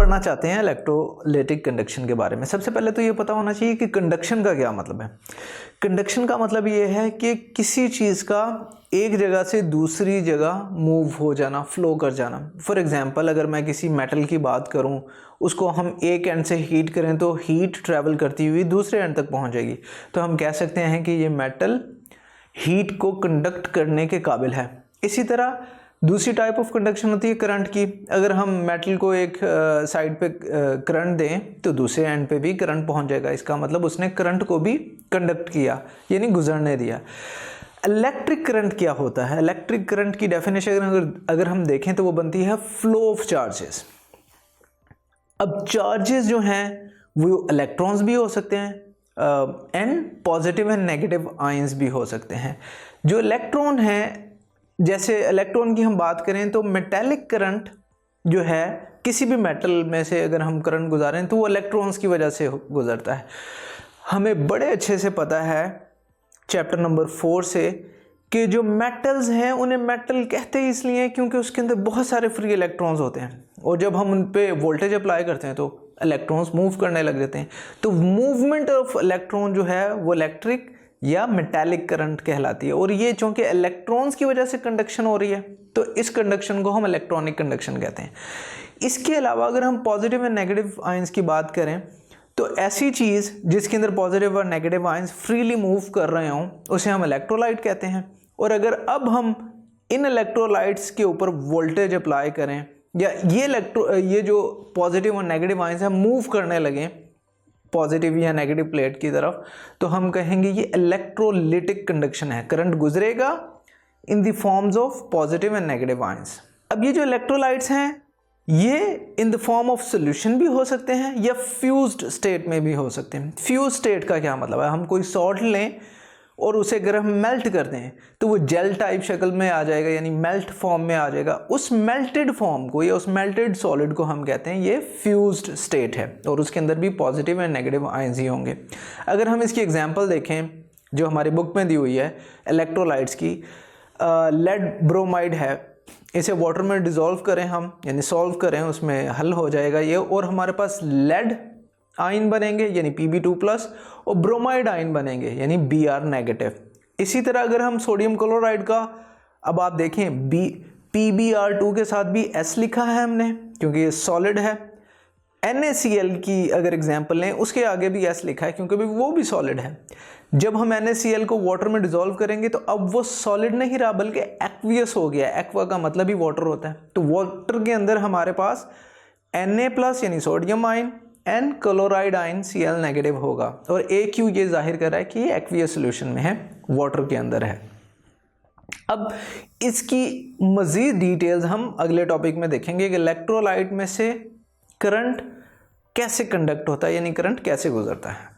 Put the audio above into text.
पढ़ना चाहते हैं इलेक्ट्रोलाइटिक कंडक्शन के बारे में, सबसे पहले तो ये पता होना चाहिए कि कंडक्शन का क्या मतलब है। कंडक्शन का मतलब ये है कि किसी चीज़ का एक जगह से दूसरी जगह मूव हो जाना, फ्लो कर जाना। फॉर एग्जांपल अगर मैं किसी मेटल की बात करूं, उसको हम एक एंड से हीट करें तो हीट ट्रैवल करती हुई दूसरे एंड तक पहुंच जाएगी। तो हम कह सकते हैं कि ये मेटल हीट को कंडक्ट करने के काबिल है। इसी तरह दूसरी टाइप ऑफ कंडक्शन होती है करंट की। अगर हम मेटल को एक साइड पे करंट दें तो दूसरे एंड पे भी करंट पहुंच जाएगा। इसका मतलब उसने करंट को भी कंडक्ट किया, यानी गुजरने दिया। इलेक्ट्रिक करंट क्या होता है? इलेक्ट्रिक करंट की डेफिनेशन अगर हम देखें तो वो बनती है फ्लो ऑफ चार्जेस। अब चार्जेस जो हैं वो इलेक्ट्रॉन्स भी हो सकते हैं and positive and negative ions भी हो सकते हैं। जो इलेक्ट्रॉन है, जैसे इलेक्ट्रॉन की हम बात करें तो मेटेलिक करंट जो है, किसी भी मेटल में से अगर हम करंट गुजारें तो वो इलेक्ट्रॉन्स की वजह से गुजरता है। हमें बड़े अच्छे से पता है चैप्टर नंबर 4 से कि जो मेटल्स हैं उन्हें मेटल कहते ही इसलिए हैं क्योंकि उसके अंदर बहुत सारे फ्री इलेक्ट्रॉन्स होते हैं, और जब हम उन पे वोल्टेज अप्लाई करते हैं तो इलेक्ट्रॉन्स मूव करने लग जाते हैं। तो मूवमेंट ऑफ इलेक्ट्रॉन जो है वो इलेक्ट्रिक या मेटालिक करंट कहलाती है। और ये चूंकि इलेक्ट्रॉन्स की वजह से कंडक्शन हो रही है तो इस कंडक्शन को हम इलेक्ट्रॉनिक कंडक्शन कहते हैं। इसके अलावा अगर हम पॉजिटिव एंड नेगेटिव आयंस की बात करें तो ऐसी चीज़ जिसके अंदर पॉजिटिव और नेगेटिव आयंस फ्रीली मूव कर रहे हों उसे हम इलेक्ट्रोलाइट कहते हैं। और अगर अब हम इन इलेक्ट्रोलाइट्स के ऊपर वोल्टेज अप्लाई करें या ये जो पॉजिटिव और नेगेटिव आयंस हैं मूव करने लगें पॉजिटिव या नेगेटिव प्लेट की तरफ, तो हम कहेंगे ये इलेक्ट्रोलाइटिक कंडक्शन है। करंट गुजरेगा in the forms of positive and negative ions. अब ये जो इलेक्ट्रोलाइट्स हैं ये in the form of solution भी हो सकते हैं या फ्यूज्ड स्टेट में भी हो सकते हैं। फ्यूज स्टेट का क्या मतलब है? हम कोई सॉल्ट लें और उसे अगर हम मेल्ट कर दें तो वो जेल टाइप शक्ल में आ जाएगा, यानी मेल्ट फॉर्म में आ जाएगा। उस मेल्टेड फॉर्म को या उस मेल्टेड सॉलिड को हम कहते हैं ये फ्यूज्ड स्टेट है, और उसके अंदर भी पॉजिटिव एंड नेगेटिव आयंस ही होंगे। अगर हम इसकी एग्जांपल देखें जो हमारी बुक में दी हुई है इलेक्ट्रोलाइट्स की, लेड ब्रोमाइड है, इसे वाटर में डिज़ोल्व करें हम, यानी सॉल्व करें, उसमें हल हो जाएगा ये, और हमारे पास लेड आयन बनेंगे यानी Pb2+ और ब्रोमाइड आयन बनेंगे यानी Br नेगेटिव। इसी तरह अगर हम सोडियम क्लोराइड का, अब आप देखें PbR2 के साथ भी S लिखा है हमने क्योंकि ये सॉलिड है। NaCl की अगर एग्जांपल लें उसके आगे भी S लिखा है क्योंकि वो भी सॉलिड है। जब हम NaCl को वाटर में डिज़ोल्व करेंगे तो अब वो सॉलिड नहीं रहा बल्कि एक्वियस हो गया। एक्वा का मतलब ही वाटर होता है। तो वाटर के अंदर हमारे पास Na+ यानी sodium ion, N chloride ion Cl negative होगा, और AQ ये जाहिर कर रहा है कि ये एक्वियस सोल्यूशन में है, वाटर के अंदर है। अब इसकी मज़ीद डिटेल्स हम अगले टॉपिक में देखेंगे कि इलेक्ट्रोलाइट में से करंट कैसे कंडक्ट होता है, यानी करंट कैसे गुजरता है।